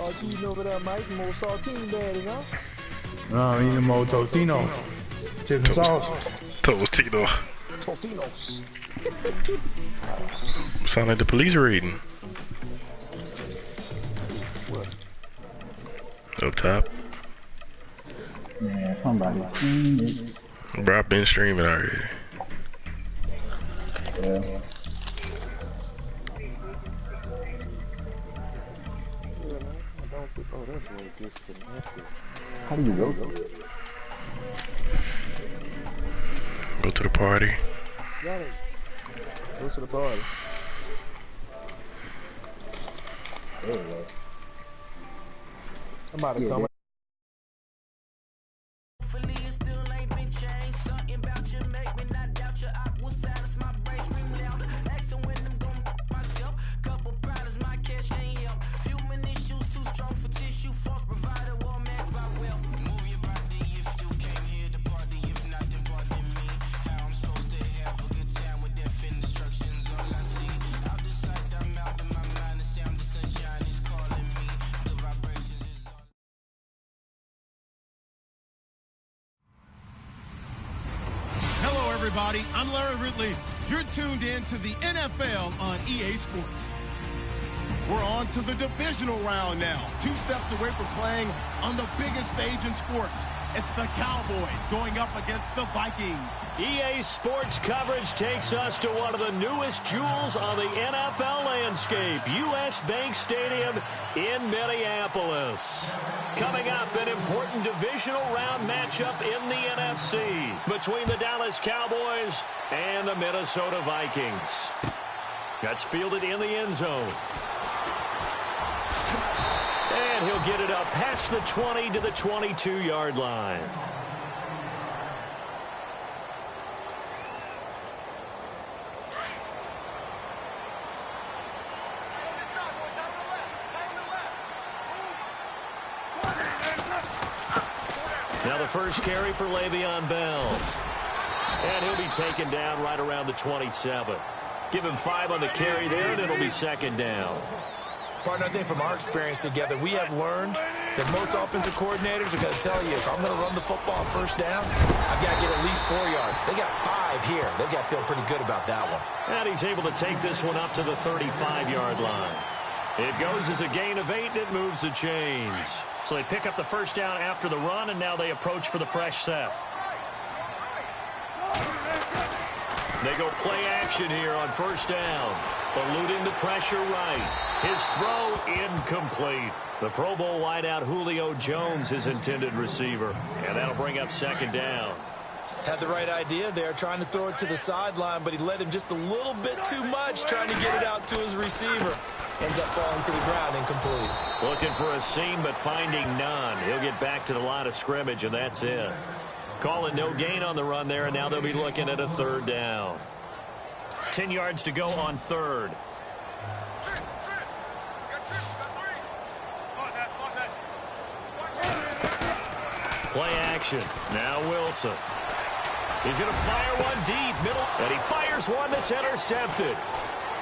Start eating over there, Mike. More saltine daddy, huh? No, I'm eating more Totino. Chicken sauce. Totino. Totinos. Sound like the police are eating. What? Up top. Yeah, somebody. Bro, I've been streaming already. Yeah. Oh, that boy disconnected. How do you go to it? Go to the party. Got it. Go to the party. There we go. I'm about to come. Everybody, I'm Larry Ridley. You're tuned in to the NFL on EA Sports. We're on to the divisional round now. 2 steps away from playing on the biggest stage in sports. It's the Cowboys going up against the Vikings. EA Sports coverage takes us to one of the newest jewels on the NFL landscape, US Bank Stadium in Minneapolis. Coming up, an important divisional round matchup in the NFC between the Dallas Cowboys and the Minnesota Vikings. That's fielded in the end zone. And he'll get it up past the 20 to the 22-yard line. Now the first carry for Le'Veon Bell. And he'll be taken down right around the 27. Give him 5 on the carry there, and it'll be second down. Partner, I think from our experience together, we have learned that most offensive coordinators are going to tell you, if I'm going to run the football on first down, I've got to get at least 4 yards. They got 5 here. They've got to feel pretty good about that one. And he's able to take this one up to the 35-yard line. It goes as a gain of 8, and it moves the chains. So they pick up the first down after the run, and now they approach for the fresh set. They go play action here on first down. Eluding the pressure right. His throw incomplete. The Pro Bowl wideout Julio Jones, his intended receiver. And that'll bring up second down. Had the right idea there, trying to throw it to the sideline, but he led him just a little bit too much, trying to get it out to his receiver. Ends up falling to the ground, incomplete. Looking for a seam, but finding none. He'll get back to the line of scrimmage, and that's it. Calling no gain on the run there, and now they'll be looking at a third down. 10 yards to go on third. Play action. Now Wilson. He's going to fire one deep, middle, and he fires one that's intercepted.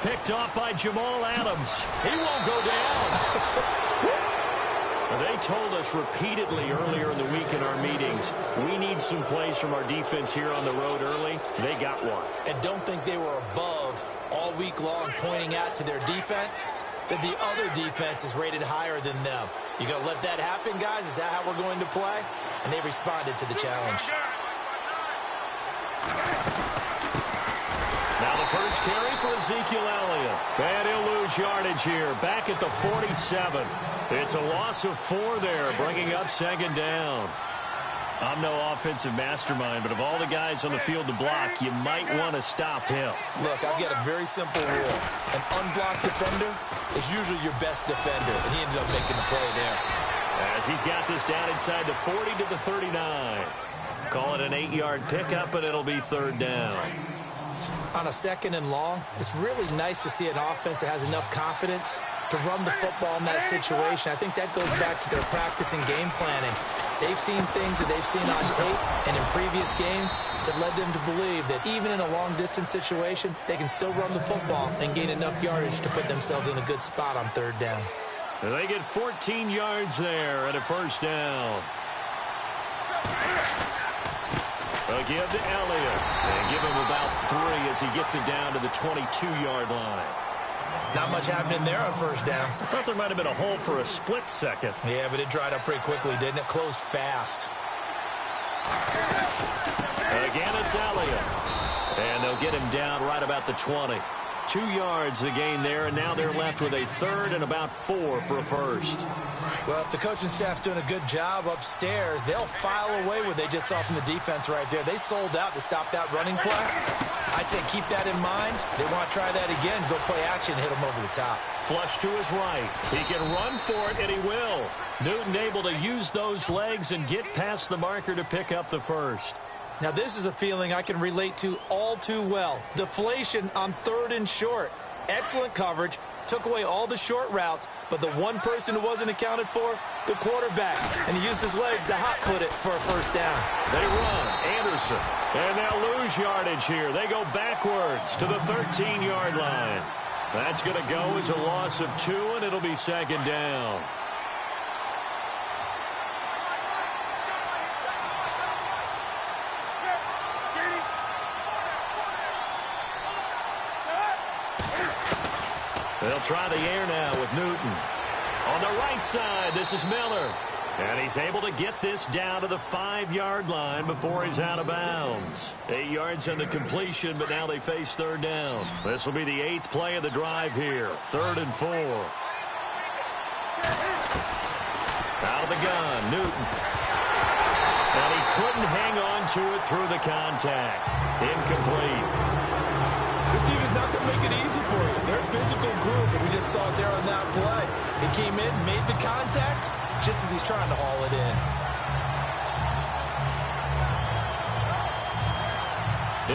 Picked off by Jamal Adams. He won't go down. They told us repeatedly earlier in the week in our meetings, we need some plays from our defense here on the road early. They got one. And don't think they were above all week long pointing out to their defense that the other defense is rated higher than them. You going to let that happen, guys? Is that how we're going to play? And they responded to the challenge. Now the first carry for Ezekiel Elliott. And he'll lose yardage here. Back at the 47. It's a loss of 4 there, bringing up second down. I'm no offensive mastermind, but of all the guys on the field to block, you might want to stop him. Look, I've got a very simple rule. An unblocked defender is usually your best defender, and he ended up making the play there. As he's got this down inside the 40 to the 39. Call it an 8-yard pickup, and it'll be third down. On a second and long, it's really nice to see an offense that has enough confidence to run the football in that situation. I think that goes back to their practice and game planning. They've seen things that they've seen on tape and in previous games that led them to believe that even in a long-distance situation, they can still run the football and gain enough yardage to put themselves in a good spot on third down. And they get 14 yards there and a first down. They'll give to Elliott. And give him about 3 as he gets it down to the 22-yard line. Not much happening there on first down. I thought there might have been a hole for a split second. Yeah, but it dried up pretty quickly, didn't it? Closed fast. Again, it's Elliott. And they'll get him down right about the 20. 2 yards the gain there, and now they're left with a third and about 4 for a first. Well, if the coaching staff's doing a good job upstairs, they'll file away what they just saw from the defense right there. They sold out to stop that running play. I'd say keep that in mind. They want to try that again, go play action, hit them over the top. Flush to his right. He can run for it, and he will. Newton able to use those legs and get past the marker to pick up the first. Now, this is a feeling I can relate to all too well. Deflation on 3rd and short. Excellent coverage. Took away all the short routes, but the one person who wasn't accounted for, the quarterback. And he used his legs to hot-foot it for a first down. They run. Anderson. And they'll lose yardage here. They go backwards to the 13-yard line. That's going to go as a loss of 2, and it'll be second down. They'll try the air now with Newton. On the right side, this is Miller. And he's able to get this down to the 5-yard line before he's out of bounds. 8 yards on the completion, but now they face third down. This will be the 8th play of the drive here. 3rd and 4. Out of the gun, Newton. And he couldn't hang on to it through the contact. Incomplete. This team is not going to make it easy for you. They're a physical group, and we just saw it there on that play. He came in, made the contact, just as he's trying to haul it in.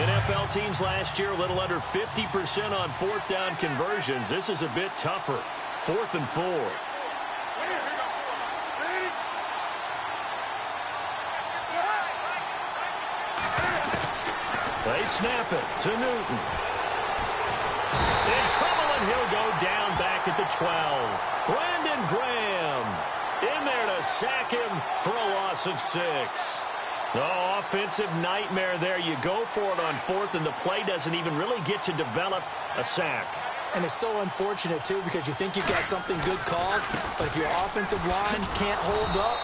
NFL teams last year, a little under 50% on 4th down conversions. This is a bit tougher. 4th and 4. They snap it to Newton. In trouble, and he'll go down back at the 12. Brandon Graham in there to sack him for a loss of 6. Oh, offensive nightmare there. You go for it on 4th, and the play doesn't even really get to develop a sack. And it's so unfortunate, too, because you think you've got something good called, but if your offensive line can't hold up,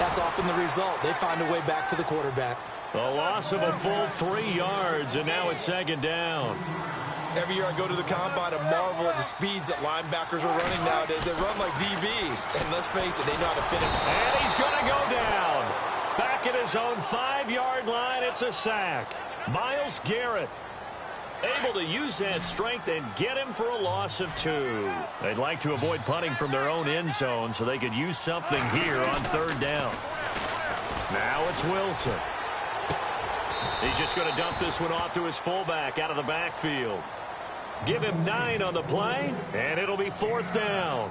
that's often the result. They find a way back to the quarterback. A loss of a full 3 yards, and now it's second down. Every year I go to the combine and marvel at the speeds that linebackers are running nowadays. They run like DBs, and let's face it, they know how to fit him. And he's going to go down. Back at his own 5-yard line, it's a sack. Myles Garrett able to use that strength and get him for a loss of 2. They'd like to avoid punting from their own end zone so they could use something here on 3rd down. Now it's Wilson. He's just going to dump this one off to his fullback out of the backfield. Give him 9 on the play, and it'll be 4th down.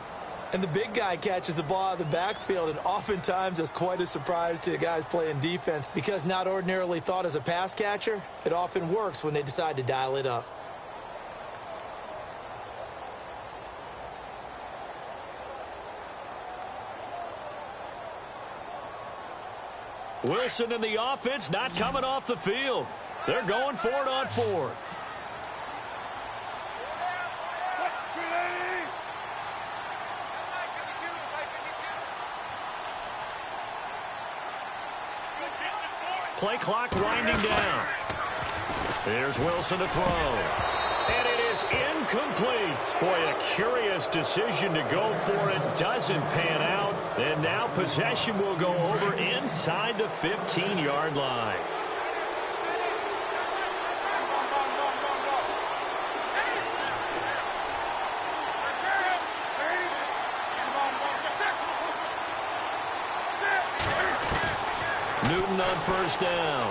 And the big guy catches the ball out of the backfield, and oftentimes that's quite a surprise to the guys playing defense because not ordinarily thought as a pass catcher, it often works when they decide to dial it up. Wilson and the offense not coming off the field. They're going for it on 4th. Play clock winding down. Here's Wilson to throw. And it is incomplete. Boy, a curious decision to go for it. Doesn't pan out. And now possession will go over inside the 15-yard line. Newton on first down.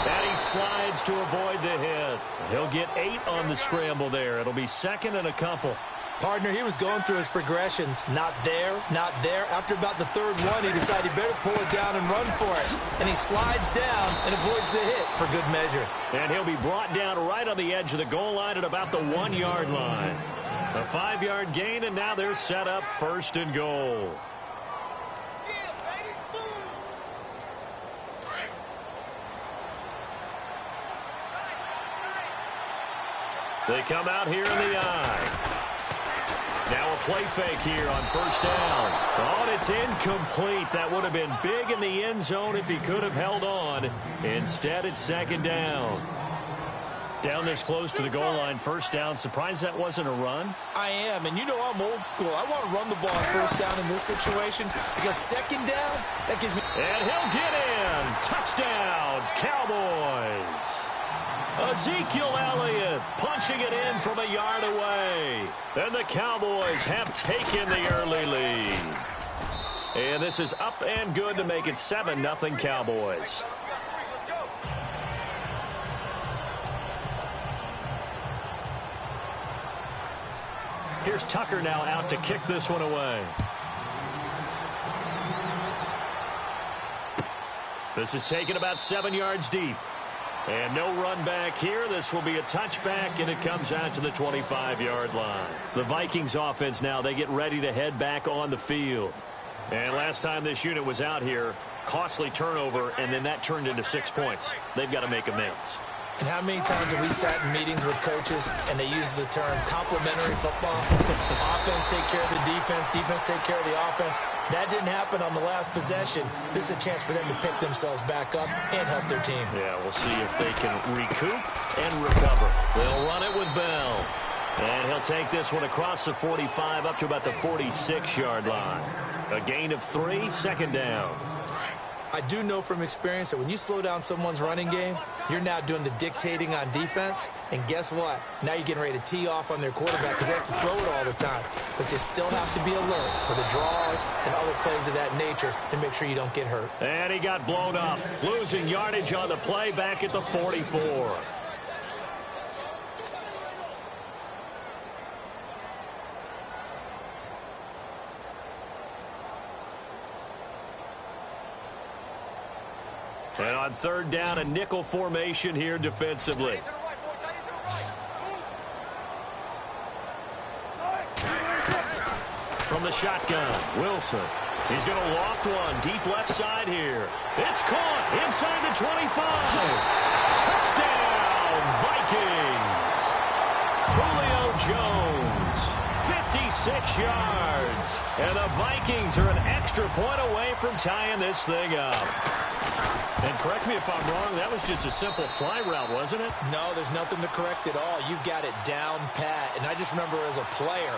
And he slides to avoid the hit. He'll get 8 on the scramble there. It'll be 2nd and a couple. Partner, he was going through his progressions. Not there, not there. After about the 3rd one, he decided he better pull it down and run for it. And he slides down and avoids the hit for good measure. And he'll be brought down right on the edge of the goal line at about the 1-yard line. A 5-yard gain, and now they're set up 1st and goal. They come out here in the eye. Now a play fake here on 1st down. Oh, and it's incomplete. That would have been big in the end zone if he could have held on. Instead, it's 2nd down. Down this close to the goal line, 1st down. Surprised that wasn't a run? I am, and you know I'm old school. I want to run the ball on 1st down in this situation because 2nd down, that gives me... And he'll get in. Touchdown, Cowboys. Ezekiel Elliott punching it in from a yard away. And the Cowboys have taken the early lead. And this is up and good to make it 7-0 Cowboys. Here's Tucker now out to kick this one away. This is taken about 7 yards deep. And no run back here. This will be a touchback, and it comes out to the 25-yard line. The Vikings offense now, they get ready to head back on the field. And last time this unit was out here, costly turnover, and then that turned into 6 points. They've got to make amends. And how many times have we sat in meetings with coaches and they use the term complementary football? Offense take care of the defense, defense take care of the offense. That didn't happen on the last possession. This is a chance for them to pick themselves back up and help their team. Yeah, we'll see if they can recoup and recover. They'll run it with Bell. And he'll take this one across the 45 up to about the 46-yard line. A gain of 3, 2nd down. I do know from experience that when you slow down someone's running game, you're now doing the dictating on defense. And guess what? Now you're getting ready to tee off on their quarterback because they have to throw it all the time. But you still have to be alert for the draws and other plays of that nature to make sure you don't get hurt. And he got blown up, losing yardage on the play back at the 44. And on 3rd down, a nickel formation here defensively. From the shotgun, Wilson. He's going to loft one deep left side here. It's caught inside the 25. Touchdown, Vikings. Julio Jones, 56 yards. And the Vikings are an extra point away from tying this thing up. And correct me if I'm wrong, that was just a simple fly route, wasn't it? No, there's nothing to correct at all. You've got it down pat. And I just remember as a player,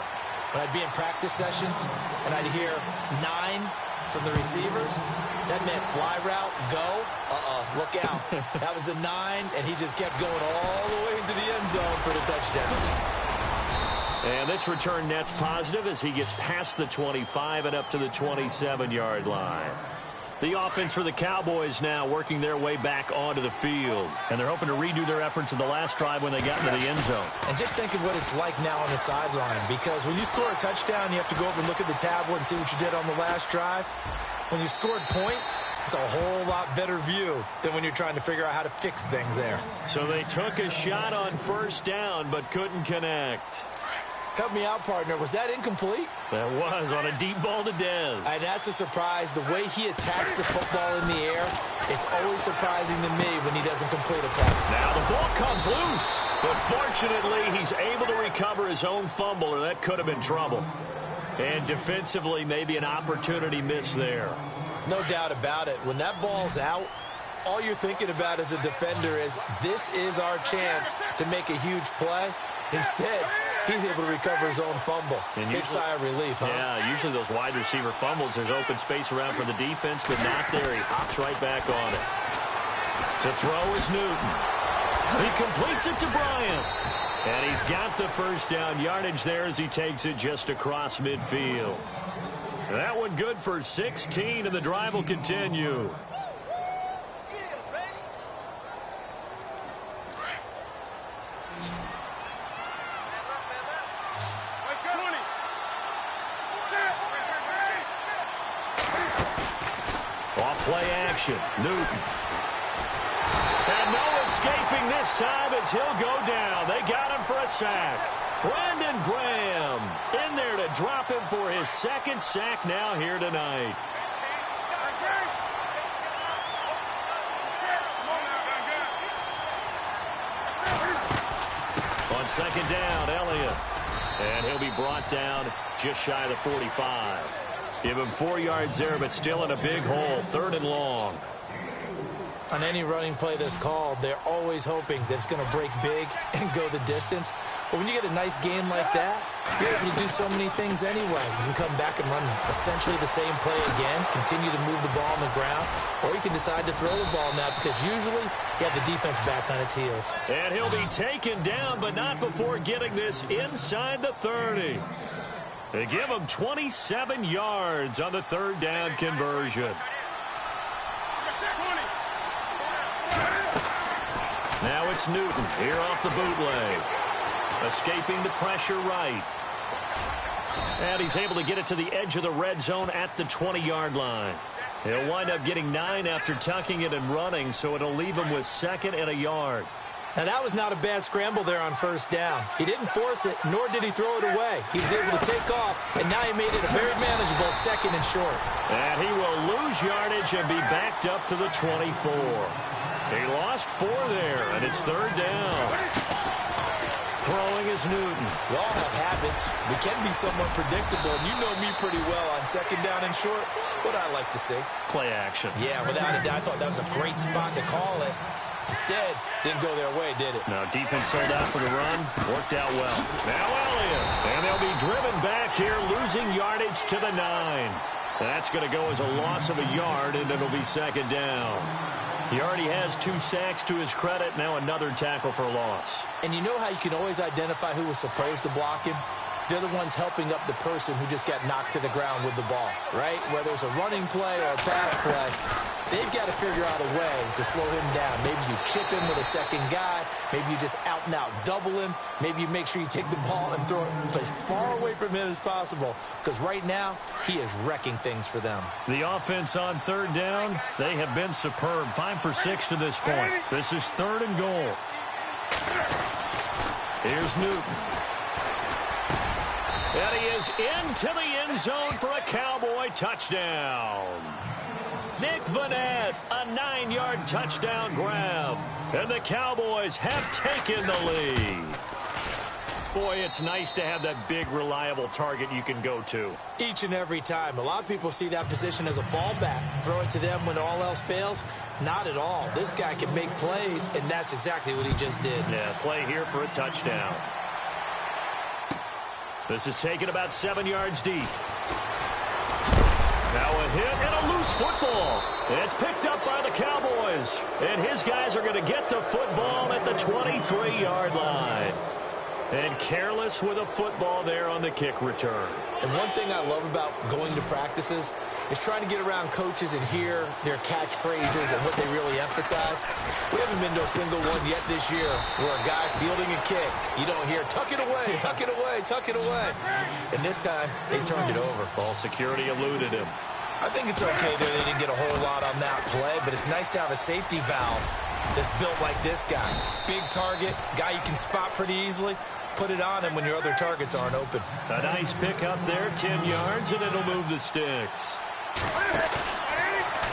when I'd be in practice sessions and I'd hear 9 from the receivers, that meant fly route, go, look out. That was the 9, and he just kept going all the way into the end zone for the touchdown. And this return net's positive as he gets past the 25 and up to the 27-yard line. The offense for the Cowboys now working their way back onto the field. And they're hoping to redo their efforts in the last drive when they got into the end zone. And just think of what it's like now on the sideline. Because when you score a touchdown, you have to go over and look at the tablet and see what you did on the last drive. When you scored points, it's a whole lot better view than when you're trying to figure out how to fix things there. So they took a shot on 1st down but couldn't connect. Help me out, partner. Was that incomplete? That was on a deep ball to Dez. And that's a surprise. The way he attacks the football in the air, it's always surprising to me when he doesn't complete a pass. Now the ball comes loose. But fortunately, he's able to recover his own fumble, or that could have been trouble. And defensively, maybe an opportunity miss there. No doubt about it. When that ball's out, all you're thinking about as a defender is, this is our chance to make a huge play. Instead, he's able to recover his own fumble. And big sigh of relief, huh? Yeah, usually those wide receiver fumbles, there's open space around for the defense, but not there. He hops right back on it. To throw is Newton. He completes it to Bryant. And he's got the 1st down yardage there as he takes it just across midfield. That one good for 16, and the drive will continue. Play action. Newton. And no escaping this time as he'll go down. They got him for a sack. Brandon Graham in there to drop him for his second sack now here tonight. On second down, Elliott. And he'll be brought down just shy of the 45. Give him 4 yards there, but still in a big hole. 3rd and long. On any running play that's called, they're always hoping that it's going to break big and go the distance. But when you get a nice game like that, you're able to do so many things anyway. You can come back and run essentially the same play again, continue to move the ball on the ground, or you can decide to throw the ball now because usually you have the defense back on its heels. And he'll be taken down, but not before getting this inside the 30. They give him 27 yards on the 3rd down conversion. Now it's Newton here off the bootleg. Escaping the pressure right. And he's able to get it to the edge of the red zone at the 20-yard line. He'll wind up getting 9 after tucking it and running, so it'll leave him with 2nd and a yard. Now, that was not a bad scramble there on 1st down. He didn't force it, nor did he throw it away. He was able to take off, and now he made it a very manageable 2nd and short. And he will lose yardage and be backed up to the 24. He lost 4 there, and it's 3rd down. Throwing is Newton. We all have habits. We can be somewhat predictable, and you know me pretty well on 2nd down and short. What I like to see. Play action. Yeah, without a doubt, I thought that was a great spot to call it. Instead, didn't go their way, did it? Now, defense sold out for the run. Worked out well. Now Elliott. And they'll be driven back here, losing yardage to the 9. That's going to go as a loss of a yard, and it'll be 2nd down. He already has 2 sacks to his credit. Now another tackle for loss. And you know how you can always identify who was supposed to block him? They're the ones helping up the person who just got knocked to the ground with the ball, right? Whether it's a running play or a pass play, they've got to figure out a way to slow him down. Maybe you chip him with a 2nd guy. Maybe you just out-and-out double him. Maybe you make sure you take the ball and throw it as far away from him as possible. Because right now, he is wrecking things for them. The offense on 3rd down, they have been superb. 5 for 6 to this point. This is 3rd and goal. Here's Newton. And he is into the end zone for a Cowboy touchdown. Nick Vanette, a 9-yard touchdown grab. And the Cowboys have taken the lead. Boy, it's nice to have that big, reliable target you can go to. Each and every time. A lot of people see that position as a fallback. Throw it to them when all else fails. Not at all. This guy can make plays, and that's exactly what he just did. Yeah, play here for a touchdown. This is taken about 7 yards deep. Now a hit and a loose football. It's picked up by the Cowboys. And his guys are going to get the football at the 23-yard line. And careless with a football there on the kick return. And one thing I love about going to practices is trying to get around coaches and hear their catchphrases and what they really emphasize. We haven't been to a single one yet this year where a guy fielding a kick, you don't hear, tuck it away, tuck it away, tuck it away. And this time, they turned it over. Ball security eluded him. I think it's okay that they didn't get a whole lot on that play, but it's nice to have a safety valve that's built like this guy. Big target, guy you can spot pretty easily. Put it on him when your other targets aren't open. A nice pick up there, 10 yards, and it'll move the sticks.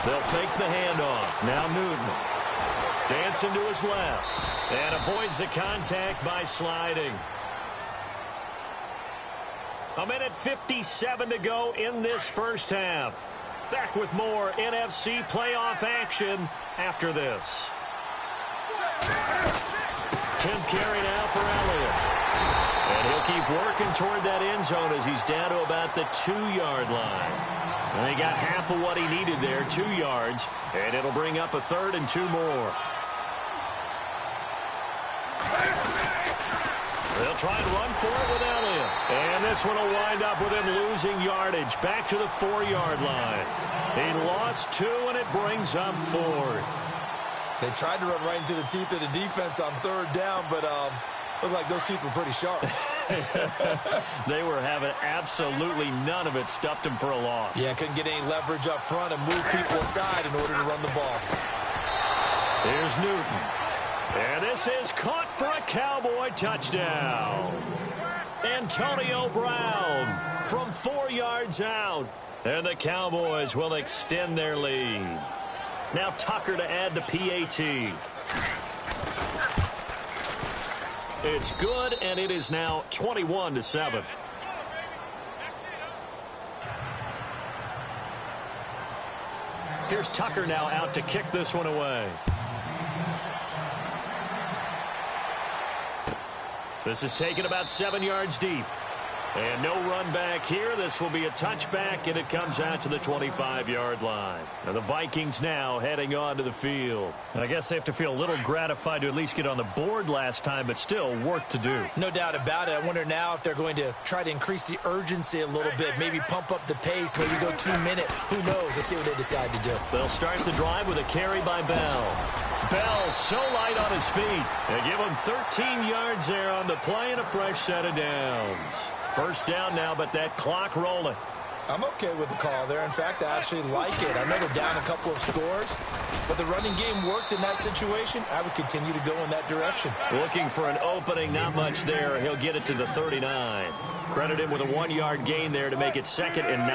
They'll fake the handoff. Now Newton. Dancing to his left. And avoids the contact by sliding. 1:57 to go in this first half. Back with more NFC playoff action after this. 10th carry now for Elliott. And he'll keep working toward that end zone as he's down to about the 2-yard line. And he got half of what he needed there, 2 yards. And it'll bring up a 3rd and 2 more. They'll try and run for it with Elliott. And this one will wind up with him losing yardage back to the 4-yard line. He lost 2, and it brings up 4th. They tried to run right into the teeth of the defense on 3rd down, but looked like those teeth were pretty sharp. They were having absolutely none of it. Stuffed him for a loss. Yeah, couldn't get any leverage up front and move people aside in order to run the ball. Here's Newton. And this is caught for a Cowboy touchdown. Antonio Brown from 4 yards out. And the Cowboys will extend their lead. Now Tucker to add the PAT. It's good, and it is now 21-7. Here's Tucker now out to kick this one away. This is taken about 7 yards deep. And no run back here. This will be a touchback, and it comes out to the 25-yard line. And the Vikings now heading onto the field. And I guess they have to feel a little gratified to at least get on the board last time, but still work to do. No doubt about it. I wonder now if they're going to try to increase the urgency a little bit, maybe pump up the pace, maybe go 2 minute. Who knows? Let's see what they decide to do. They'll start the drive with a carry by Bell. Bell so light on his feet. They give him 13 yards there on the play and a fresh set of downs. First down now, but that clock rolling. I'm okay with the call there. In fact, I actually like it. I know they're down a couple of scores, but the running game worked in that situation. I would continue to go in that direction. Looking for an opening, not much there. He'll get it to the 39. Credit him with a 1-yard gain there to make it 2nd and 9.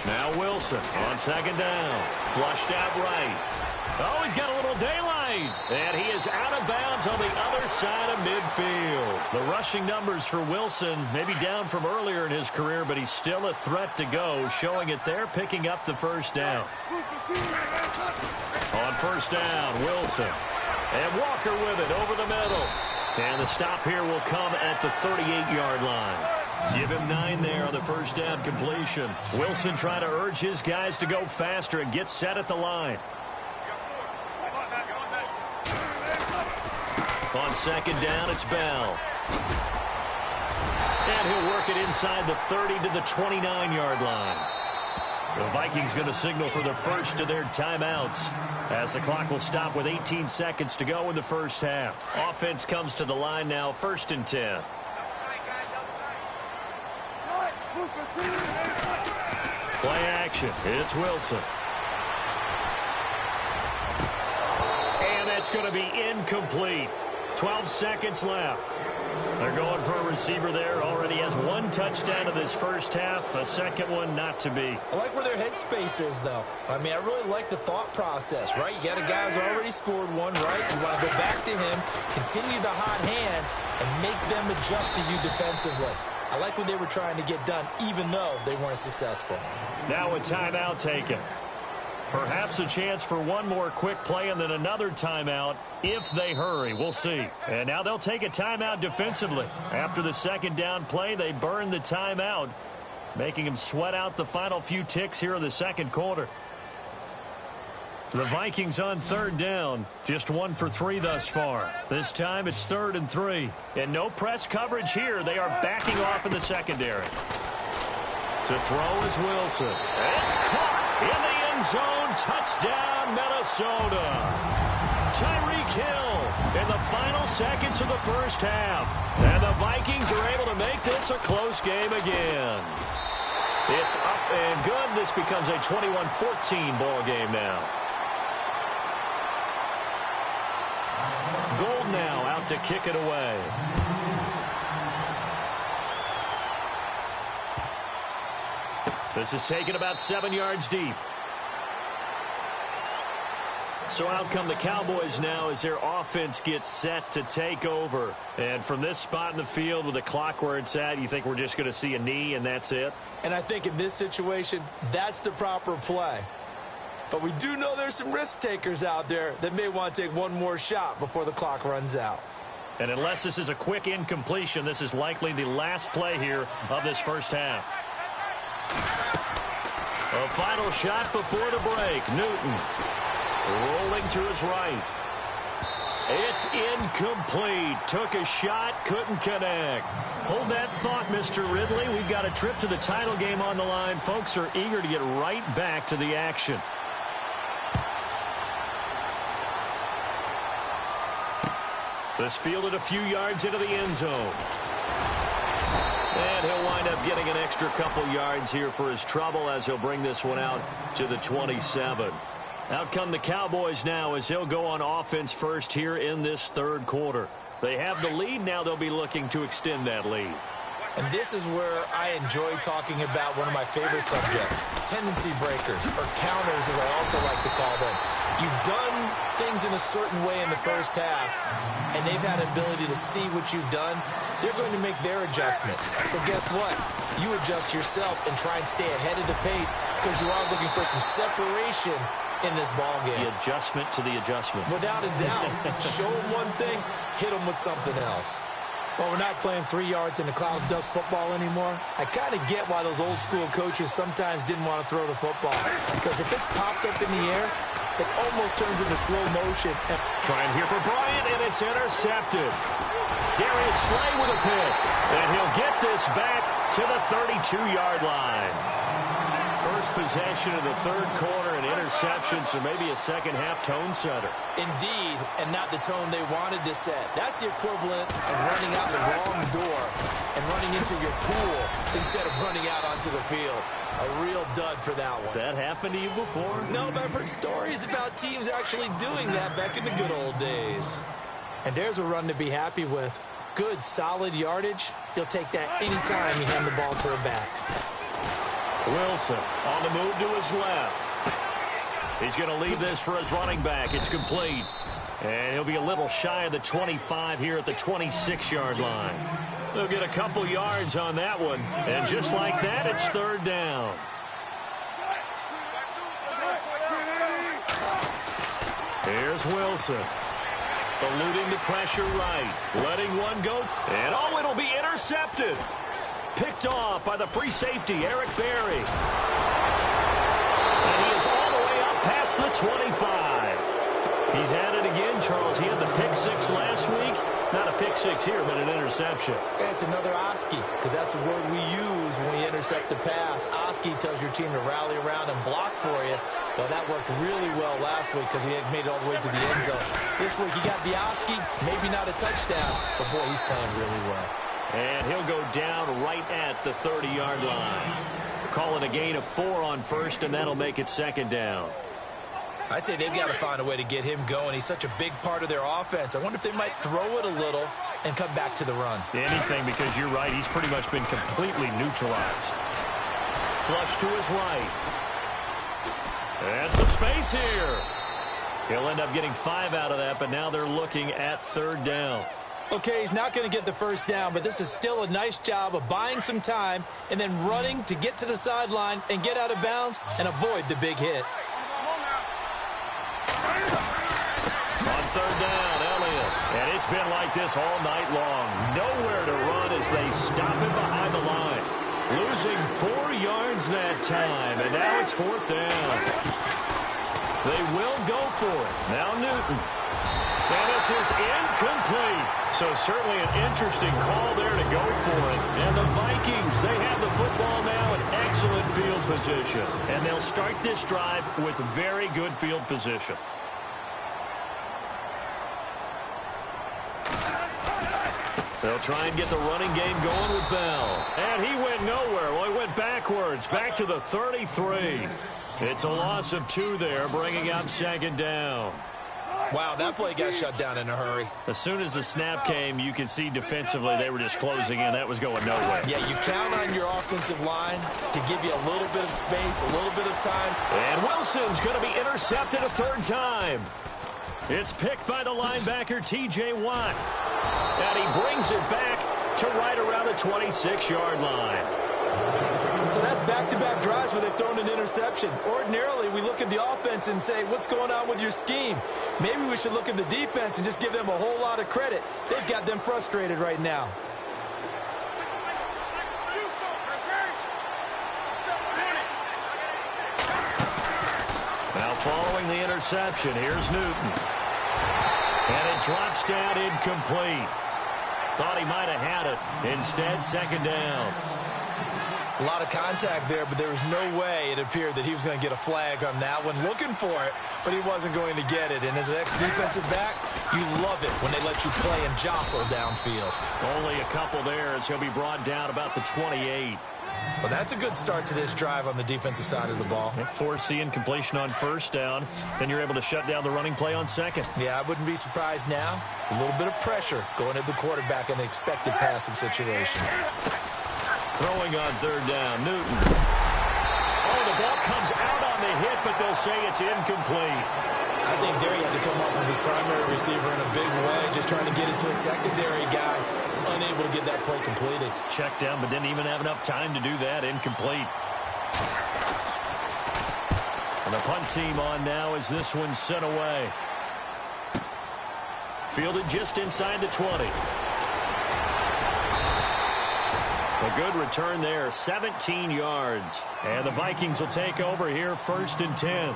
Now Wilson on 2nd down. Flushed out right. Oh, he's got a little daylight. And he is out of bounds on the other side of midfield. The rushing numbers for Wilson maybe down from earlier in his career, but he's still a threat to go, showing it there, picking up the first down. On first down, Wilson. And Walker with it over the middle. And the stop here will come at the 38-yard line. Give him 9 there on the first down completion. Wilson trying to urge his guys to go faster and get set at the line. On 2nd down, it's Bell. And he'll work it inside the 30 to the 29-yard line. The Vikings going to signal for the first of their timeouts as the clock will stop with 18 seconds to go in the first half. Offense comes to the line now, 1st and 10. Play action. It's Wilson. And that's going to be incomplete. 12 seconds left. They're going for a receiver there. Already has 1 touchdown in this first half. A second one not to be. I like where their headspace is, though. I mean, I really like the thought process, right? You got a guy who's already scored 1, right? You want to go back to him, continue the hot hand, and make them adjust to you defensively. I like what they were trying to get done, even though they weren't successful. Now a timeout taken. Perhaps a chance for one more quick play and then another timeout if they hurry. We'll see. And now they'll take a timeout defensively. After the 2nd down play, they burn the timeout, making them sweat out the final few ticks here in the 2nd quarter. The Vikings on 3rd down, just 1 for 3 thus far. This time it's 3rd and 3. And no press coverage here. They are backing off in the secondary. To throw is Wilson. It's caught in the end zone. Touchdown, Minnesota. Tyreek Hill in the final seconds of the first half. And the Vikings are able to make this a close game again. It's up and good. This becomes a 21-14 ball game now. Gold now out to kick it away. This is taken about 7 yards deep. So out come the Cowboys now as their offense gets set to take over. And from this spot in the field with the clock where it's at, you think we're just going to see a knee and that's it? And I think in this situation, that's the proper play. But we do know there's some risk takers out there that may want to take one more shot before the clock runs out. And unless this is a quick incompletion, this is likely the last play here of this first half. A final shot before the break. Newton rolling to his right. It's incomplete. Took a shot, couldn't connect. Hold that thought, Mr. Ridley. We've got a trip to the title game on the line. Folks are eager to get right back to the action. This fielded a few yards into the end zone. And he'll wind up getting an extra couple yards here for his trouble as he'll bring this one out to the 27. Out come the Cowboys now as they'll go on offense first here in this 3rd quarter. They have the lead. Now they'll be looking to extend that lead. And this is where I enjoy talking about one of my favorite subjects, tendency breakers, or counters as I also like to call them. You've done things in a certain way in the first half, and they've had an ability to see what you've done. They're going to make their adjustments. So guess what? You adjust yourself and try and stay ahead of the pace because you are looking for some separation in this ball game. The adjustment to the adjustment. Without a doubt. Show them one thing, hit them with something else. Well, we're not playing 3 yards in the cloud of dust football anymore. I kind of get why those old school coaches sometimes didn't want to throw the football. Because if it's popped up in the air, it almost turns into slow motion. Trying here for Bryant, and it's intercepted. Darius Slay with a pick. And he'll get this back to the 32-yard line. First possession of the third quarter, an interception, so maybe a second-half tone setter. Indeed, and not the tone they wanted to set. That's the equivalent of running out the wrong door and running into your pool instead of running out onto the field. A real dud for that one. Has that happened to you before? No, but I've heard stories about teams actually doing that back in the good old days. And there's a run to be happy with. Good, solid yardage. You'll take that anytime you hand the ball to a back. Wilson on the move to his left. He's going to leave this for his running back. It's complete. And he'll be a little shy of the 25 here at the 26-yard line. They'll get a couple yards on that one. And just like that, it's third down. Here's Wilson. Eluding the pressure right. Letting one go. And oh, it'll be intercepted. Picked off by the free safety, Eric Berry. And he is all the way up past the 25. He's at it again, Charles. He had the pick six last week. Not a pick six here, but an interception. It's another Oski, because that's the word we use when we intercept the pass. Oski tells your team to rally around and block for you. Well, that worked really well last week because he had made it all the way to the end zone. This week, he got the Oski, maybe not a touchdown, but boy, he's playing really well. And he'll go down right at the 30-yard line. Call it a gain of 4 on first, and that'll make it second down. I'd say they've got to find a way to get him going. He's such a big part of their offense. I wonder if they might throw it a little and come back to the run. Anything, because you're right. He's pretty much been completely neutralized. Flush to his right. And some space here. He'll end up getting 5 out of that, but now they're looking at third down. Okay, he's not going to get the first down, but this is still a nice job of buying some time and then running to get to the sideline and get out of bounds and avoid the big hit. On third down, Elliott. And it's been like this all night long. Nowhere to run as they stop him behind the line. Losing 4 yards that time, and now it's fourth down. They will go for it. Now Newton. And this is incomplete. So certainly an interesting call there to go for it. And the Vikings, they have the football now in excellent field position. And they'll start this drive with very good field position. They'll try and get the running game going with Bell. And he went nowhere. Well, he went backwards, back to the 33. It's a loss of 2 there, bringing up second down. Wow, that play got shut down in a hurry. As soon as the snap came, you can see defensively they were just closing in. That was going nowhere. Yeah, you count on your offensive line to give you a little bit of space, a little bit of time. And Wilson's going to be intercepted a third time. It's picked by the linebacker, T.J. Watt. And he brings it back to right around the 26-yard line. So that's back-to-back drives where they've thrown an interception. Ordinarily, we look at the offense and say, what's going on with your scheme? Maybe we should look at the defense and just give them a whole lot of credit. They've got them frustrated right now. Now following the interception, here's Newton. And it drops down incomplete. Thought he might have had it. Instead, second down. A lot of contact there, but there was no way it appeared that he was going to get a flag on that one. Looking for it, but he wasn't going to get it. And as an ex-defensive back, you love it when they let you play and jostle downfield. Only a couple there as he'll be brought down about the 28. Well, that's a good start to this drive on the defensive side of the ball. Force the incompletion on first down. Then you're able to shut down the running play on second. Yeah, I wouldn't be surprised now. A little bit of pressure going at the quarterback in the expected passing situation. Throwing on third down, Newton. Oh, the ball comes out on the hit, but they'll say it's incomplete. I think there he had to come up with his primary receiver in a big way, just trying to get it to a secondary guy. Unable to get that play completed. Checked down, but didn't even have enough time to do that. Incomplete. And the punt team on now as this one's sent away. Fielded just inside the 20. A good return there, 17 yards. And the Vikings will take over here, 1st and 10.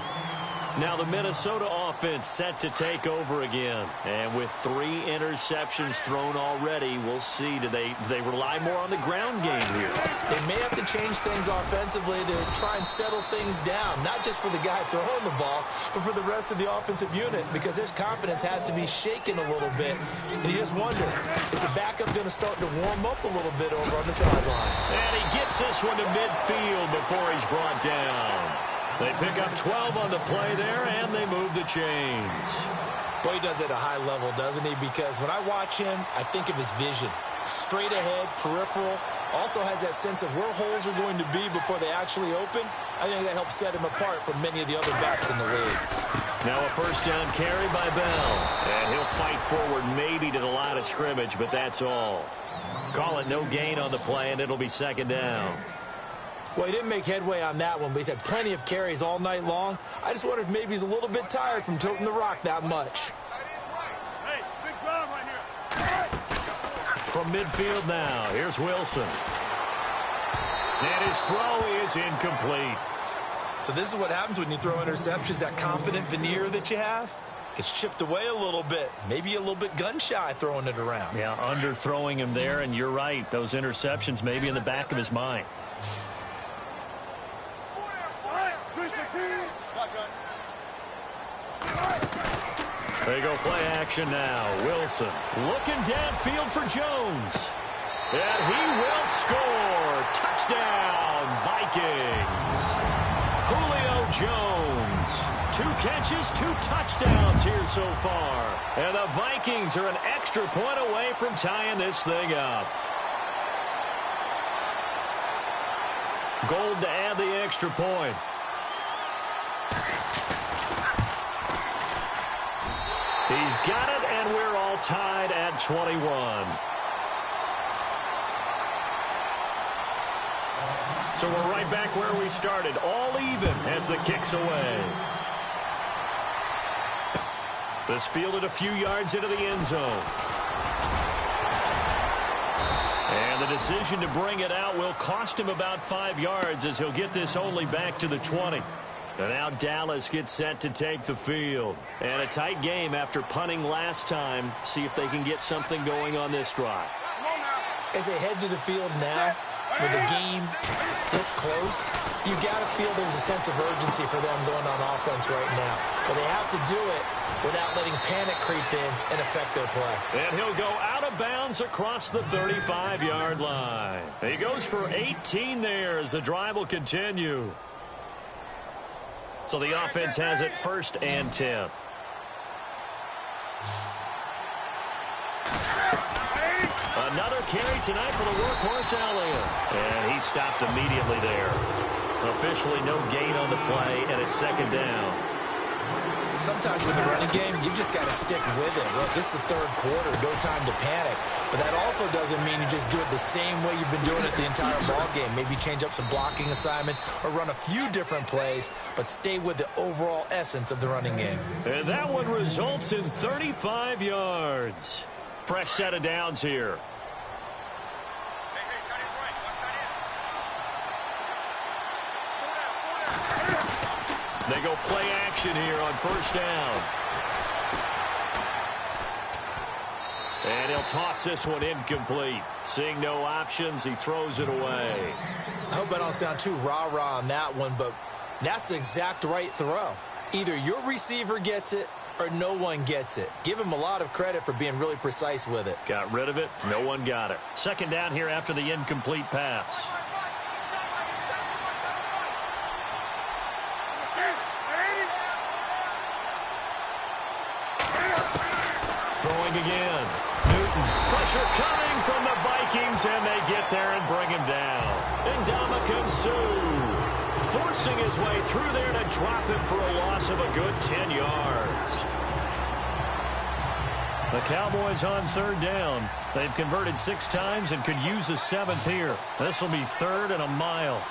Now the Minnesota offense set to take over again. And with 3 interceptions thrown already, we'll see. Do they rely more on the ground game here? They may have to change things offensively to try and settle things down. Not just for the guy throwing the ball, but for the rest of the offensive unit. Because his confidence has to be shaken a little bit. And you just wonder, is the backup going to start to warm up a little bit over on the sideline? And he gets this one to midfield before he's brought down. They pick up 12 on the play there, and they move the chains. Boy, he does it at a high level, doesn't he? Because when I watch him, I think of his vision. Straight ahead, peripheral. Also has that sense of where holes are going to be before they actually open. I think that helps set him apart from many of the other backs in the league. Now a first down carry by Bell. And he'll fight forward maybe to the line of scrimmage, but that's all. Call it no gain on the play, and it'll be 2nd down. Well, he didn't make headway on that one, but he's had plenty of carries all night long. I just wonder if maybe he's a little bit tired from toting the rock that much. Hey, big ground right here. From midfield now, here's Wilson. And his throw is incomplete. So this is what happens when you throw interceptions, that confident veneer that you have. Gets chipped away a little bit. Maybe a little bit gun-shy throwing it around. Yeah, underthrowing him there, and you're right. Those interceptions may be in the back of his mind. They go play action now. Wilson looking downfield for Jones. And he will score. Touchdown, Vikings. Julio Jones. 2 catches, 2 touchdowns here so far. And the Vikings are an extra point away from tying this thing up. Gold to add the extra point. He's got it, and we're all tied at 21. So we're right back where we started, all even as the kick's away. This fielded a few yards into the end zone. And the decision to bring it out will cost him about 5 yards as he'll get this only back to the 20. And now Dallas gets set to take the field. And a tight game after punting last time. See if they can get something going on this drive. As they head to the field now, with the game this close, you got to feel there's a sense of urgency for them going on offense right now. But they have to do it without letting panic creep in and affect their play. And he'll go out of bounds across the 35-yard line. He goes for 18 there as the drive will continue. So the offense has it 1st and 10. Another carry tonight for the workhorse Elliott. And he stopped immediately there. Officially no gain on the play, and it's 2nd down. Sometimes with the running game, you've just got to stick with it. Look, this is the 3rd quarter, no time to panic. But that also doesn't mean you just do it the same way you've been doing it the entire ball game. Maybe change up some blocking assignments or run a few different plays, but stay with the overall essence of the running game. And that one results in 35 yards. Fresh set of downs here. They go play action here on 1st down. And he'll toss this one incomplete. Seeing no options, he throws it away. I hope I don't sound too rah-rah on that one, but that's the exact right throw. Either your receiver gets it or no one gets it. Give him a lot of credit for being really precise with it. Got rid of it. No one got it. 2nd down here after the incomplete pass. Throwing again. Newton. Pressure coming from the Vikings, and they get there and bring him down. Ndamukong Suh forcing his way through there to drop him for a loss of a good 10 yards. The Cowboys on third down. They've converted 6 times and could use a 7th here. This will be 3rd and a mile.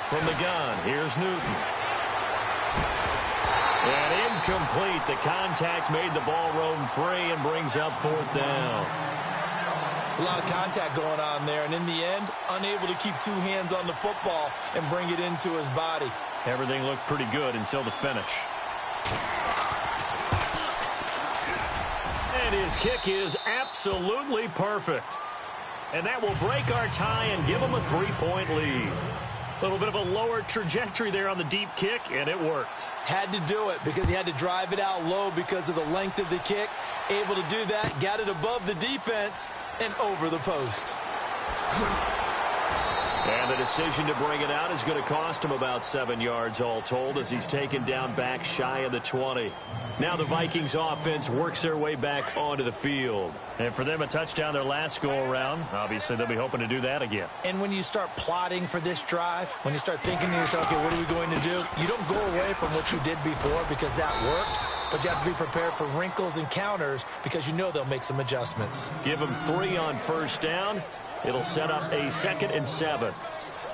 From the gun, here's Newton. And incomplete. The contact made the ball roam free and brings up 4th down. It's a lot of contact going on there, and in the end, unable to keep 2 hands on the football and bring it into his body. Everything looked pretty good until the finish. And his kick is absolutely perfect. And that will break our tie and give him a 3-point lead. A little bit of a lower trajectory there on the deep kick, and it worked. Had to do it because he had to drive it out low because of the length of the kick. Able to do that, got it above the defense and over the post. And the decision to bring it out is going to cost him about 7 yards all told as he's taken down back shy of the 20. Now the Vikings offense works their way back onto the field. And for them, a touchdown their last go-around. Obviously, they'll be hoping to do that again. And when you start plotting for this drive, when you start thinking to yourself, okay, what are we going to do? You don't go away from what you did before because that worked. But you have to be prepared for wrinkles and counters because you know they'll make some adjustments. Give them 3 on first down. It'll set up a 2nd and 7.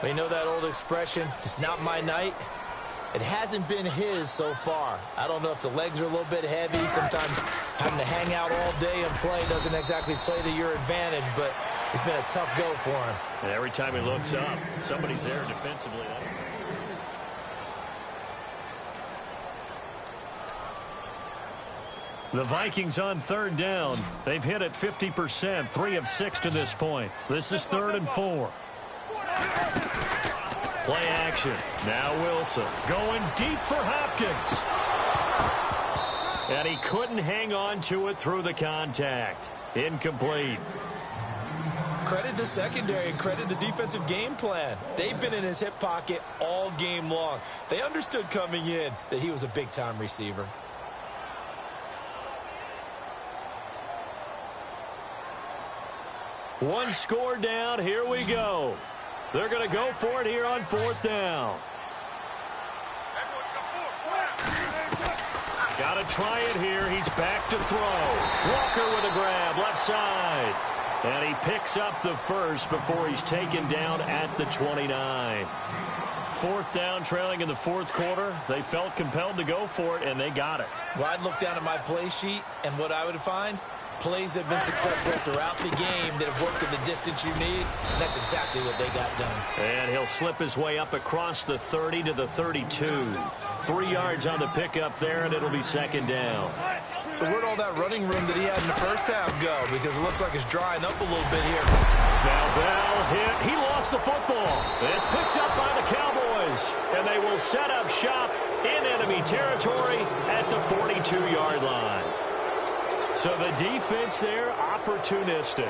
But you know that old expression, it's not my night? It hasn't been his so far. I don't know if the legs are a little bit heavy. Sometimes having to hang out all day and play doesn't exactly play to your advantage, but it's been a tough go for him. And every time he looks up, somebody's there defensively. The Vikings on third down. They've hit it 50%, 3 of 6 to this point. This is 3rd and 4. Play action. Now Wilson going deep for Hopkins. And he couldn't hang on to it through the contact. Incomplete. Credit the secondary and credit the defensive game plan. They've been in his hip pocket all game long. They understood coming in that he was a big-time receiver. One score down. Here we go. They're going to go for it here on 4th down. Got to try it here. He's back to throw. Walker with a grab, left side. And he picks up the first before he's taken down at the 29. 4th down, trailing in the 4th quarter. They felt compelled to go for it, and they got it. Well, I'd look down at my play sheet, and what I would find, plays have been successful throughout the game that have worked at the distance you need, and that's exactly what they got done. And he'll slip his way up across the 30 to the 32. 3 yards on the pickup there, and it'll be 2nd down. So where'd all that running room that he had in the first half go? Because it looks like it's drying up a little bit here. Now Bell hit. He lost the football. It's picked up by the Cowboys, and they will set up shop in enemy territory at the 42-yard line. So the defense there, opportunistic.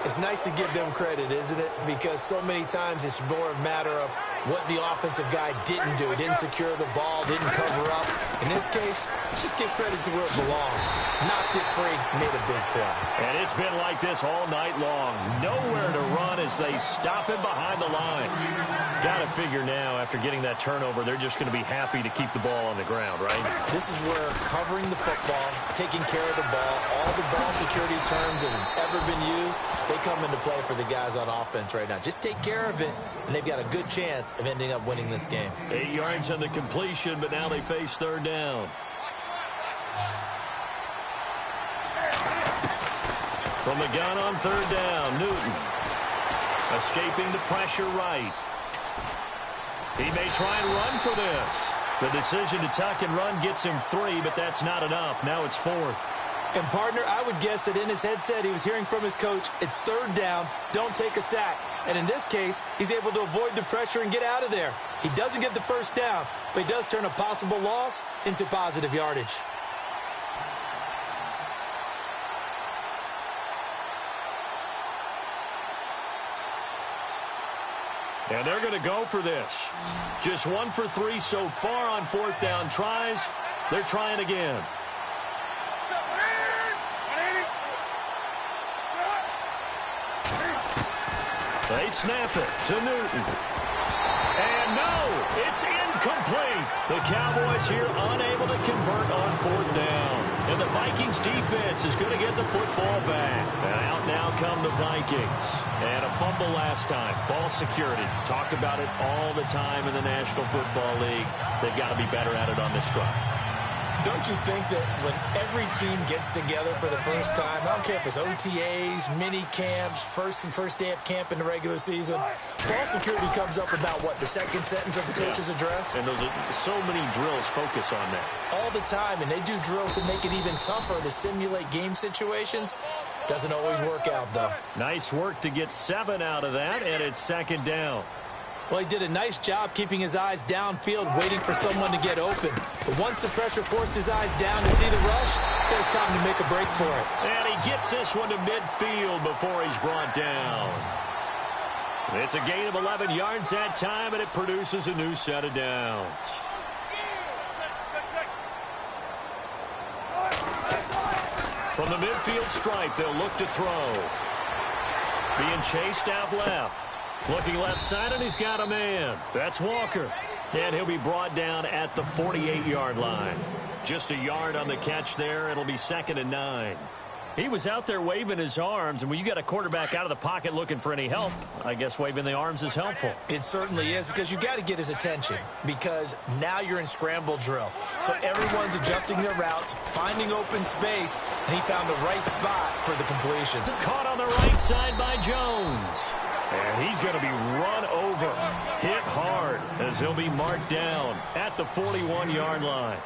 It's nice to give them credit, isn't it? Because so many times it's more a matter of what the offensive guy didn't do. He didn't secure the ball, didn't cover up. In this case, let's just give credit to where it belongs. Knocked it free, made a big play. And it's been like this all night long. Nowhere to run as they stop him behind the line. Got to figure now, after getting that turnover, they're just going to be happy to keep the ball on the ground, right? This is where covering the football, taking care of the ball, all the ball security terms that have ever been used, they come into play for the guys on offense right now. Just take care of it, and they've got a good chance of ending up winning this game. 8 yards on the completion, but now they face 3rd down. From the gun on 3rd down, Newton. Escaping the pressure right. He may try and run for this. The decision to tuck and run gets him 3, but that's not enough. Now it's 4th. And, partner, I would guess that in his headset he was hearing from his coach, it's 3rd down, don't take a sack. And in this case, he's able to avoid the pressure and get out of there. He doesn't get the 1st down, but he does turn a possible loss into positive yardage. And they're going to go for this. Just 1 for 3 so far on 4th down tries. They're trying again. They snap it to Newton. And no, it's incomplete. The Cowboys here unable to convert on 4th down. And the Vikings defense is going to get the football back. And out now come the Vikings. And a fumble last time. Ball security. Talk about it all the time in the National Football League. They've got to be better at it on this drive. Don't you think that when every team gets together for the first time, I don't care if it's OTAs, mini camps, first day of camp in the regular season, ball security comes up about, what, the second sentence of the coach's address? And those are so many drills focus on that. All the time, and they do drills to make it even tougher to simulate game situations. Doesn't always work out, though. Nice work to get 7 out of that, and it's 2nd down. Well, he did a nice job keeping his eyes downfield, waiting for someone to get open. But once the pressure forced his eyes down to see the rush, it was time to make a break for it. And he gets this one to midfield before he's brought down. It's a gain of 11 yards that time, and it produces a new set of downs. From the midfield stripe, they'll look to throw. Being chased out left. Looking left side, and he's got a man. That's Walker. And he'll be brought down at the 48-yard line. Just a yard on the catch there. It'll be 2nd and 9. He was out there waving his arms, and when you got a quarterback out of the pocket looking for any help, I guess waving the arms is helpful. It certainly is, because you got to get his attention, because now you're in scramble drill. So everyone's adjusting their routes, finding open space, and he found the right spot for the completion. Caught on the right side by Jones. And he's going to be run over, hit hard, as he'll be marked down at the 41-yard line.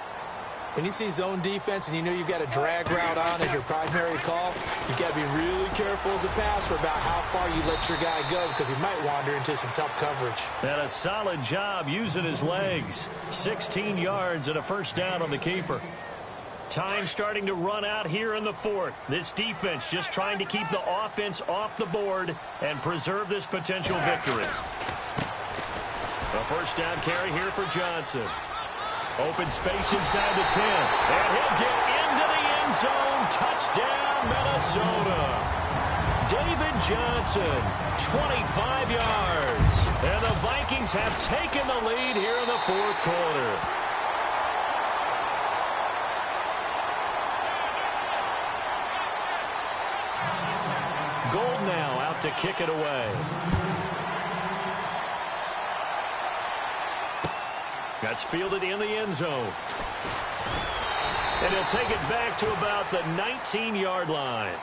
When you see zone defense and you know you've got a drag route on as your primary call, you've got to be really careful as a passer about how far you let your guy go, because he might wander into some tough coverage. And a solid job using his legs. 16 yards and a 1st down on the keeper. Time starting to run out here in the 4th. This defense just trying to keep the offense off the board and preserve this potential victory. A 1st down carry here for Johnson. Open space inside the 10. And he'll get into the end zone. Touchdown, Minnesota. David Johnson, 25 yards. And the Vikings have taken the lead here in the 4th quarter. Gold now out to kick it away. That's fielded in the end zone. And he'll take it back to about the 19-yard line.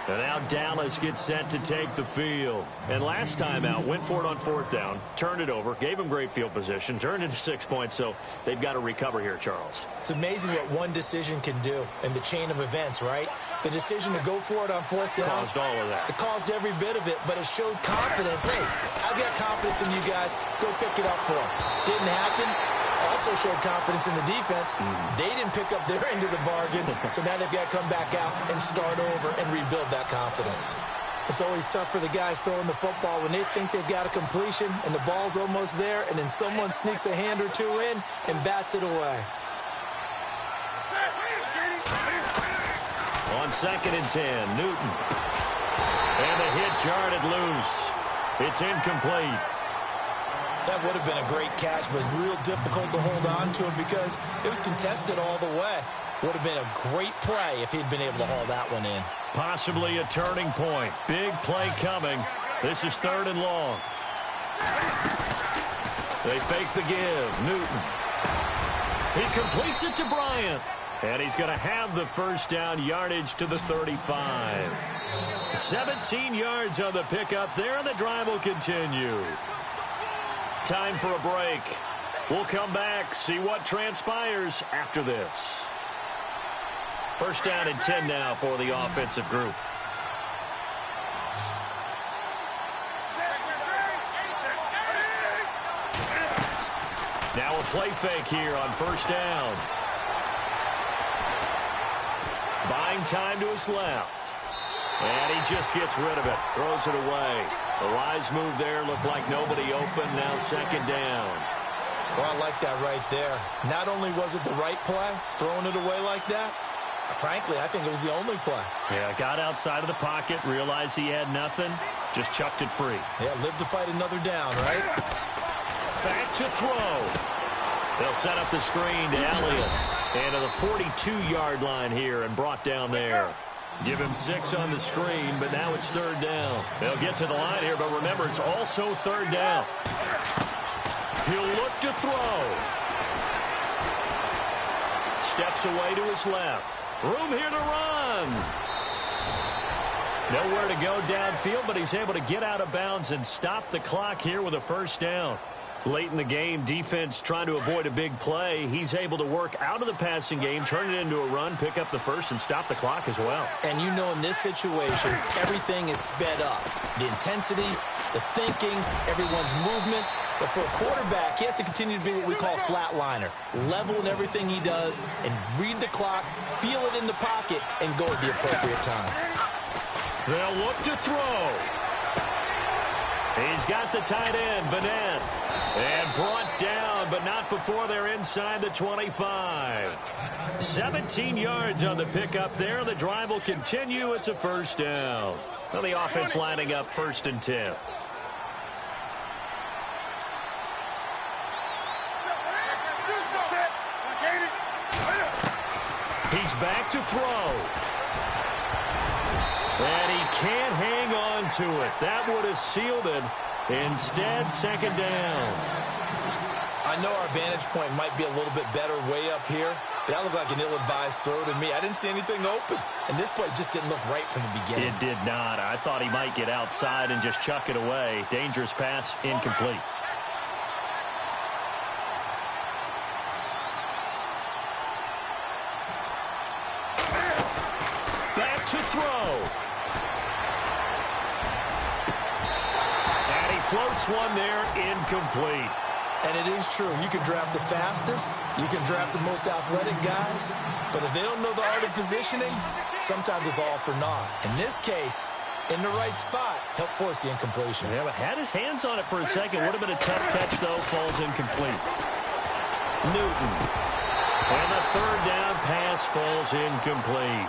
And now Dallas gets set to take the field. And last time out, went for it on 4th down, turned it over, gave him great field position, turned it to 6 points, so they've got to recover here, Charles. It's amazing what one decision can do in the chain of events, right? The decision to go for it on 4th down. Caused all of that. It caused every bit of it, but it showed confidence. Hey, I've got confidence in you guys. Go pick it up for them. Didn't happen. Also showed confidence in the defense. They didn't pick up their end of the bargain, so now they've got to come back out and start over and rebuild that confidence. It's always tough for the guys throwing the football when they think they've got a completion and the ball's almost there, and then someone sneaks a hand or two in and bats it away. On 2nd and 10, Newton. And the hit jarred it loose. It's incomplete. That would have been a great catch, but it's real difficult to hold on to it because it was contested all the way. Would have been a great play if he'd been able to haul that one in. Possibly a turning point. Big play coming. This is 3rd and long. They fake the give. Newton. He completes it to Bryant. And he's going to have the 1st down, yardage to the 35. 17 yards on the pickup there, and the drive will continue. Time for a break. We'll come back, see what transpires after this. 1st down and 10 now for the offensive group. Now a play fake here on 1st down. Buying time to his left. And he just gets rid of it. Throws it away. A wise move there. Looked like nobody open. Now second down. Well, I like that right there. Not only was it the right play, throwing it away like that, frankly, I think it was the only play. Yeah, got outside of the pocket, realized he had nothing, just chucked it free. Yeah, live to fight another down, right? Back to throw. They'll set up the screen to Elliott. And to the 42-yard line here and brought down there. Give him 6 on the screen, but now it's third down. They'll get to the line here, but remember, it's also third down. He'll look to throw. Steps away to his left. Room here to run. Nowhere to go downfield, but he's able to get out of bounds and stop the clock here with a first down. Late in the game, defense trying to avoid a big play. He's able to work out of the passing game, turn it into a run, pick up the first, and stop the clock as well. And you know in this situation, everything is sped up. The intensity, the thinking, everyone's movements. But for a quarterback, he has to continue to be what we call a flatliner. Level in everything he does and read the clock, feel it in the pocket, and go at the appropriate time. They'll look to throw. He's got the tight end, Vanette. And brought down, but not before they're inside the 25. 17 yards on the pickup there. The drive will continue. It's a first down. Well, the offense lining up 1st and 10. He's back to throw. And he can't hang on to it. That would have sealed it. Instead, second down. I know our vantage point might be a little bit better way up here, but that looked like an ill-advised throw to me. I didn't see anything open, and this play just didn't look right from the beginning. It did not. I thought he might get outside and just chuck it away. Dangerous pass, incomplete. Back to throw. Floats one there, incomplete. And it is true. You can draft the fastest. You can draft the most athletic guys. But if they don't know the art of positioning, sometimes it's all for naught. In this case, in the right spot, helped force the incompletion. Yeah, but had his hands on it for a second. Would have been a tough catch, though. Falls incomplete. Newton. And the third down pass falls incomplete.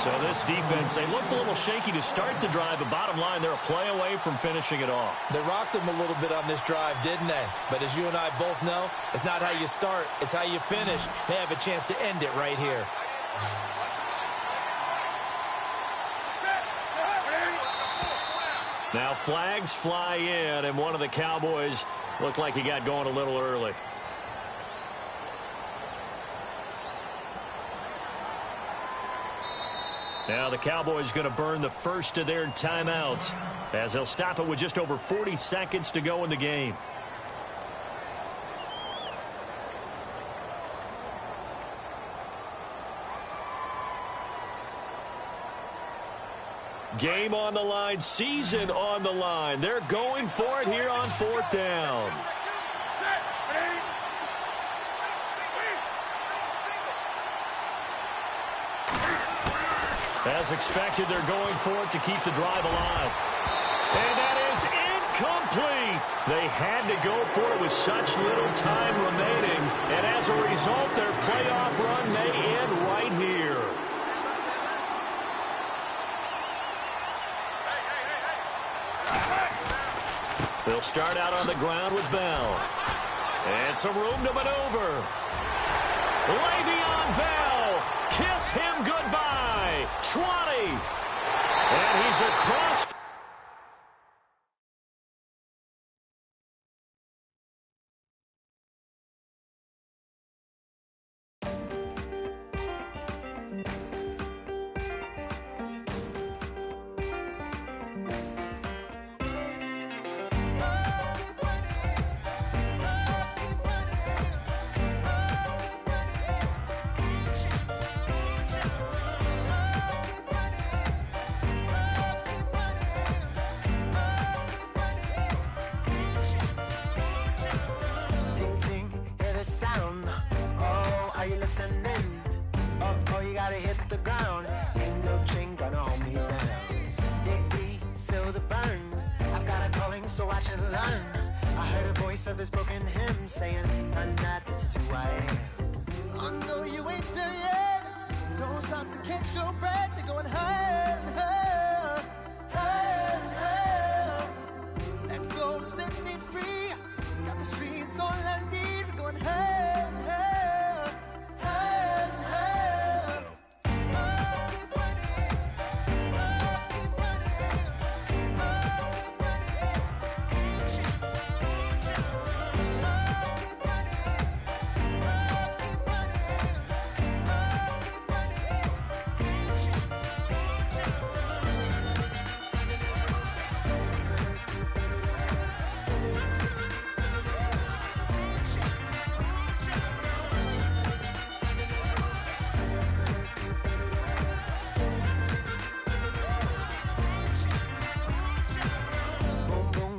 So this defense, they looked a little shaky to start the drive, but bottom line, they're a play away from finishing it off. They rocked them a little bit on this drive, didn't they? But as you and I both know, it's not how you start, it's how you finish. They have a chance to end it right here. Now flags fly in, and one of the Cowboys looked like he got going a little early. Now the Cowboys going to burn the first of their timeouts as they'll stop it with just over 40 seconds to go in the game. Game on the line, season on the line. They're going for it here on 4th down. As expected, they're going for it to keep the drive alive. And that is incomplete. They had to go for it with such little time remaining. And as a result, their playoff run may end right here. They'll start out on the ground with Bell. And some room to maneuver. Le'Veon Bell. Kiss him goodbye. 20. And he's across. Oh, you gotta hit the ground. Ain't no chain gonna hold me down. Dig deep, feel the burn. so watch and learn. I heard a voice of his broken hymn saying, "I'm not, this is who I am." I know you ain't there yet. Don't stop to catch your breath. You're going higher, higher, higher, higher. Let go, set me free. Got the streets all I need. We're going higher, higher, higher, higher. Keep running, keep running, keep running. Keep running, keep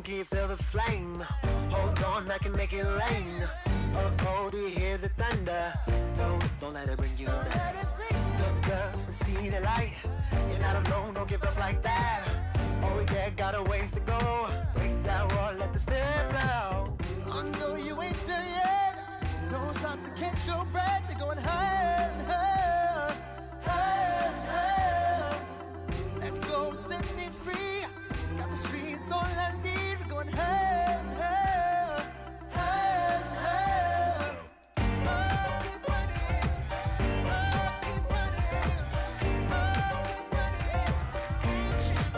Can you feel the flame? Hold on, I can make it rain. Oh, do you hear the thunder? No, don't let it bring you down. Look up and see the light. You're not alone, don't give up like that. Oh yeah, got a ways to go. Break that wall, let the spirit flow. I know you ain't there yet. Don't stop to catch your breath. You're going higher, higher, higher, higher. Let go, set me free. Got the streets all I need. Going higher, higher, higher, higher. Keep running, keep running, keep running. Keep running, keep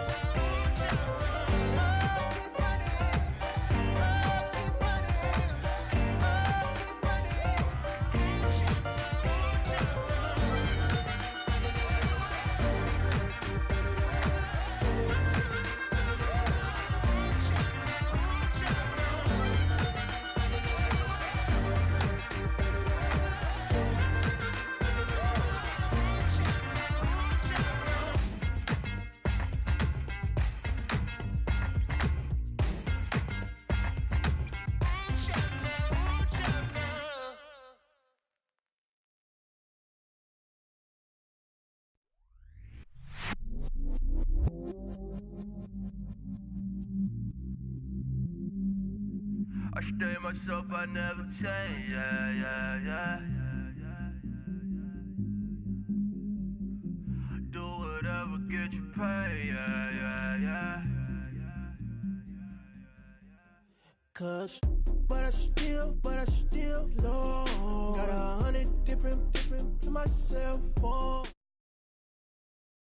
I stay myself, I never change, yeah, yeah, yeah. Do whatever, get you paid, yeah, yeah, yeah. Cause, but I still low. Got 100 different to myself for.